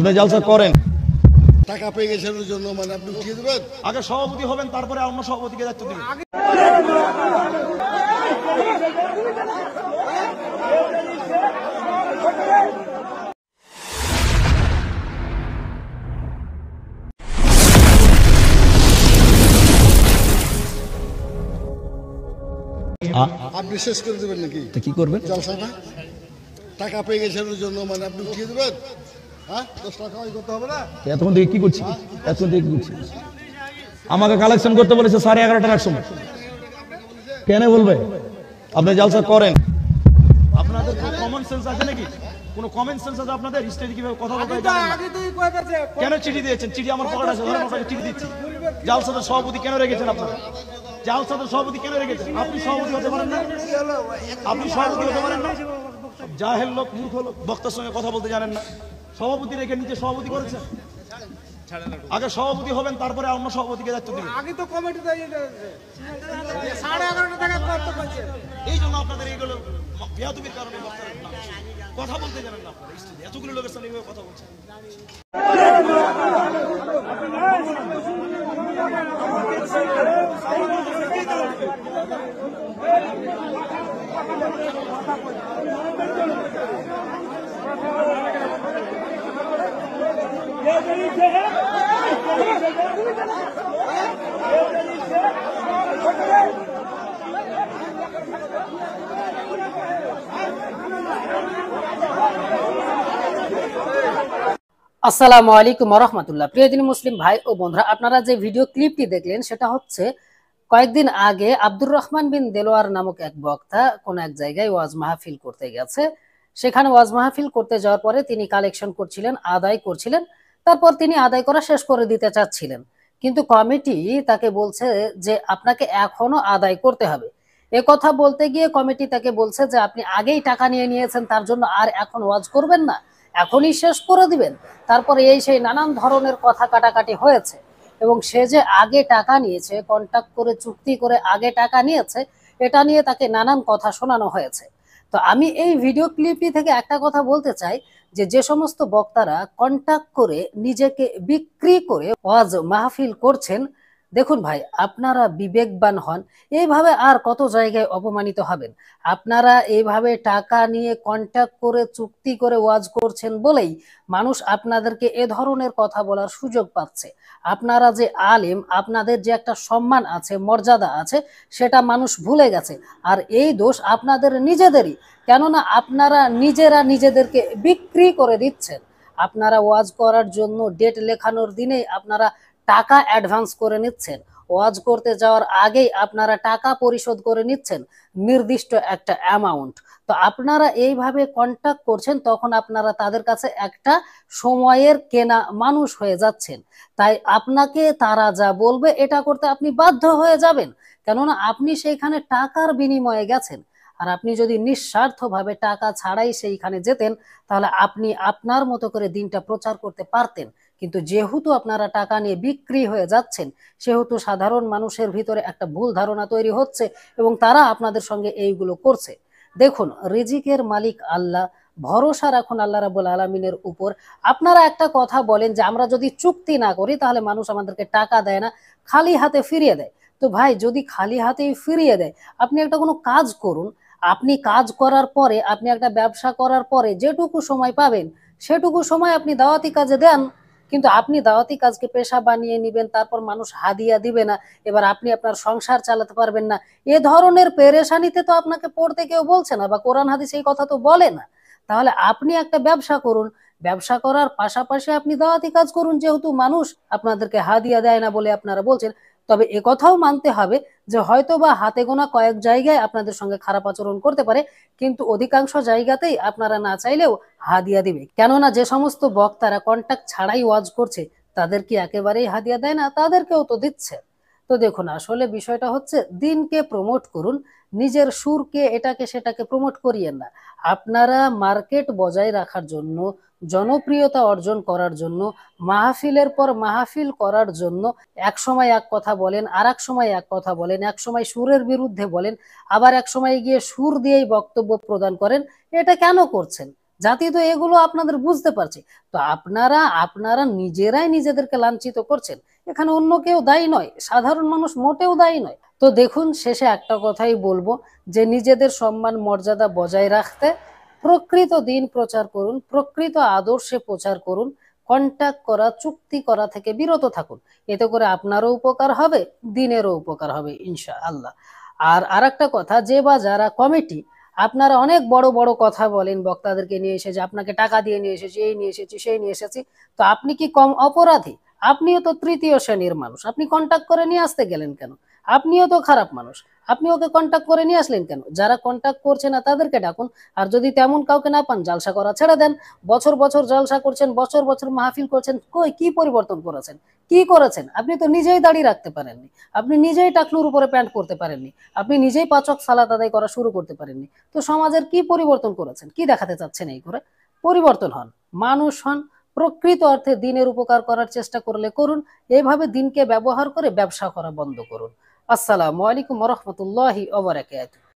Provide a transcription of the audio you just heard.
আপনি জালসা করেন, টাকা পেয়ে গেছেন ওর জন্য মানে আপনি উঠিয়ে দেবেন। আগে সভাপতি হবেন, তারপরে অন্য সভাপতিকে দায়িত্ব দিবেন। আপনি শেষ করে দেবেন নাকি? কি করবেন? জলসাটা টাকা পেয়ে গেছেন ওর জন্য মানে আপনি উঠিয়ে দেবেন। হ্যাঁ, 10 টাকা করতে হবে না? এতক্ষণ থেকে কি করছি? এতক্ষণ থেকে কি করছি? আমাকে কালেকশন করতে বলেছে 11:30টার সময়। কেন বলবে? আপনি জালসা করেন, আপনাদের কোনো কমন সেন্স আছে নাকি? কোনো কমন সেন্স আছে আপনাদের? স্টেজে কিভাবে কথা বলতে হয় জানেন না? কেন চিঠি দিয়েছেন? চিঠি আমার পকেটে আছে, ধরেন আপনাকে চিঠি দিচ্ছি। জালসাতে সভাপতি কেন রেখেছেন আপনারা? জালসাতে সভাপতি কেন রেখেছেন? আপনি সভাপতি হতে পারেন না? আপনি সভাপতি হতে পারেন না? জাহেল লোক, মূর্খ লোক, বক্তার সঙ্গে কথা বলতে জানেন না। সভাপতি রেখে নিচে সভাপতি করেছেন। আগে সভাপতি হবেন, তারপরে অন্য সভাপতিকে দায়িত্ব দিবেন। আগে তো কমিটি 11:30 টাকা করতে পারছে। এই জন্য আপনাদের এইগুলো বেয়াদবির কারণে কথা বলতে জানেন না আপনারা। এতগুলো লোকের সামনে এইভাবে কথা বলছেন। আসসালামু আলাইকুম ওয়া রাহমাতুল্লাহ। প্রিয় দিনী মুসলিম ভাই ও বন্ধুরা, আপনারা যে ভিডিও ক্লিপটি দেখলেন সেটা হচ্ছে কয়েকদিন আগে আব্দুর রহমান বিন দেলোয়ার নামক এক বক্তা কোন এক জায়গায় ওয়াজ মাহফিল করতে গেছে। সেখানে ওয়াজ মাহফিল করতে যাওয়ার পরে তিনি কালেকশন করছিলেন, আদায় করছিলেন। তারপর তিনি আদায় করা শেষ করে দিতে চাচ্ছিলেন, কিন্তু কমিটি তাকে বলছে যে আপনাকে এখনো আদায় করতে হবে। এ কথা বলতে গিয়ে কমিটি তাকে বলছে যে আপনি আগেই টাকা নিয়ে নিয়েছেন, তার জন্য আর এখন ওয়াজ করবেন না, এখনই শেষ করে দিবেন। তারপরে এই সেই নানান ধরনের কথা কাটাকাটি হয়েছে এবং সে যে আগে টাকা নিয়েছে, কন্ট্যাক্ট করে চুক্তি করে আগে টাকা নিয়েছে, এটা নিয়ে তাকে নানান কথা শোনানো হয়েছে। তো আমি এই ভিডিও ক্লিপটি থেকে একটা কথা বলতে চাই যে যে সমস্ত বক্তারা কন্ট্যাক্ট করে নিজেকে বিক্রি করে ওয়াজ মাহফিল করছেন, দেখুন ভাই, আপনারা বিবেকবান হন। এইভাবে আর কত জায়গায় অপমানিত হবেন? আপনারা এইভাবে টাকা নিয়ে কন্ট্যাক্ট করে চুক্তি করে ওয়াজ করছেন বলেই মানুষ আপনাদেরকে এ ধরনের কথা বলার সুযোগ পাচ্ছে। আপনারা যে আলেম, আপনাদের যে একটা সম্মান আছে, মর্যাদা আছে, সেটা মানুষ ভুলে গেছে। আর এই দোষ আপনাদের নিজেদেরই, কেননা আপনারা নিজেরা নিজেদেরকে বিক্রি করে দিচ্ছেন। আপনারা ওয়াজ করার জন্য ডেট লেখানোর দিনেই আপনারা টাকা অ্যাডভান্স করে নিচ্ছেন, ওয়াজ করতে যাওয়ার আগেই আপনারা টাকা পরিশোধ করে নিচ্ছেন নির্দিষ্ট একটা অ্যামাউন্ট। তো আপনারা এইভাবে কন্ট্যাক্ট করছেন, তখন আপনারা তাদের কাছে একটা সময়ের কেনা মানুষ হয়ে যাচ্ছেন। তাই আপনাকে তারা যা বলবে এটা করতে আপনি বাধ্য হয়ে যাবেন, কেননা আপনি সেইখানে টাকার বিনিময়ে গেছেন। আর আপনি যদি নিঃস্বার্থভাবে টাকা ছাড়াই সেইখানে যেতেন, তাহলে আপনি আপনার মতো করে দিনটা প্রচার করতে পারতেন। কিন্তু যেহেতু আপনারা টাকা নিয়ে বিক্রি হয়ে যাচ্ছেন, সেহেতু সাধারণ মানুষের ভিতরে একটা ভুল ধারণা তৈরি হচ্ছে এবং তারা আপনাদের সঙ্গে এইগুলো করছে। দেখুন, রিজিকের মালিক আল্লাহ, ভরসা রাখুন আল্লাহ রাব্বুল আলামিনের উপর। আপনারা একটা কথা বলেন যে আমরা যদি চুক্তি না করি তাহলে মানুষ আমাদেরকে টাকা দেয় না, খালি হাতে ফিরিয়ে দেয়। তো ভাই, যদি খালি হাতেই ফিরিয়ে দেয়, আপনি একটা কোনো কাজ করুন। আপনি কাজ করার পরে, আপনি একটা ব্যবসা করার পরে যেটুকু সময় পাবেন সেটুকু সময় আপনি দাওয়াতি কাজে দেন। কিন্তু আপনি দাওয়াতি কাজকে পেশা বানিয়ে নিবেন, তারপর মানুষ হাদিয়া দিবে না, এবার আপনি আপনার সংসার চালাতে পারবেন না, এ ধরনের পেরেশানিতে তো আপনাকে পড়তে কেউ বলছে না, বা কোরআন হাদিস এই কথা তো বলে না। তাহলে আপনি একটা ব্যবসা করুন, ব্যবসা করার পাশাপাশি আপনি দাওয়াতি কাজ করুন, যেহেতু মানুষ আপনাদেরকে হাদিয়া দেয় না বলে আপনারা বলছেন। তবে একথাও মানতে হবে যে হয়তো বা হাতে গোনা কয়েক জায়গায় আপনাদের সঙ্গে খারাপ আচরণ করতে পারে, কিন্তু অধিকাংশ জায়গাতেই আপনারা না চাইলেও হাদিয়া দিবে। কেননা যে সমস্ত বক্তারা কন্টাক্ট ছাড়াই ওয়াজ করছে, তাদের কি একেবারেই হাদিয়া দেয় না? তাদেরকেও তো দিচ্ছে। তো দেখুন, আসলে বিষয়টা হচ্ছে দিনকে প্রমোট করুন, নিজের সুরকে এটাকে সেটাকে প্রমোট করিয়েন না। আপনারা মার্কেট বজায় রাখার জন্য, জনপ্রিয়তা অর্জন করার জন্য, মাহফিলের পর মাহফিল করার জন্য এক সময় এক কথা বলেন, আর এক সময় এক কথা বলেন, এক সময় সুরের বিরুদ্ধে বলেন, আবার এক সময় গিয়ে সুর দিয়েই বক্তব্য প্রদান করেন। এটা কেন করছেন? জাতি তো এগুলো আপনাদের বুঝতে পারছে। তো আপনারা আপনারা নিজেরাই নিজেদেরকে লাঞ্ছিত করছেন, এখানে অন্য কেউ দায়ী নয়, সাধারণ মানুষ মোটেও দায়ী নয়। তো দেখুন, শেষে একটা কথাই বলবো যে নিজেদের সম্মান মর্যাদা বজায় রাখতে প্রকৃত দিন প্রচার করুন, প্রকৃত আদর্শে প্রচার করুন, কন্ট্যাক্ট করা চুক্তি করা থেকে বিরত থাকুন। এতে করে আপনারও উপকার হবে, দিনেরও উপকার হবে ইনশাআল্লাহ। আর আরেকটা কথা, যে বা যারা কমিটি আপনারা অনেক বড় বড় কথা বলেন বক্তাদেরকে নিয়ে এসে, যে আপনাকে টাকা দিয়ে নিয়ে এসেছি, এই নিয়ে এসেছি, সেই নিয়ে এসেছি, তো আপনি কি কম অপরাধী? আপনিও তো তৃতীয় শ্রেণীর মানুষ, আপনি কন্ট্যাক্ট করে নিয়ে আসতে গেলেন কেন? আপনিও তো খারাপ মানুষ, আপনি ওকে কন্ট্যাক্ট করে নিয়ে আসলেন কেন? যারা কন্ট্যাক্ট করছে না তাদেরকে ডাকুন। আর যদি তেমন কাউকে না পান, জালসা করা ছেড়ে দেন। বছর বছর জলসা করছেন, বছর বছর মাহফিল করছেন, কই কি পরিবর্তন করেছেন? কি করেছেন? আপনি তো নিজেই দাড়ি রাখতে পারেননি, আপনি নিজেই টাকলুর উপরে প্যান্ট পরতে পারেননি, আপনি নিজেই পাচক সালাত আদায় করা শুরু করতে পারেননি। তো সমাজের কি পরিবর্তন করেছেন? কি দেখাতে চাচ্ছেন এই করে? পরিবর্তন হন, মানুষ হন, প্রকৃত অর্থে দিনের উপকার করার চেষ্টা করলে করুন। এইভাবে দিনকে ব্যবহার করে ব্যবসা করা বন্ধ করুন। আসসালামু আলাইকুম ওয়া রাহমাতুল্লাহি ওয়া বারাকাতুহু।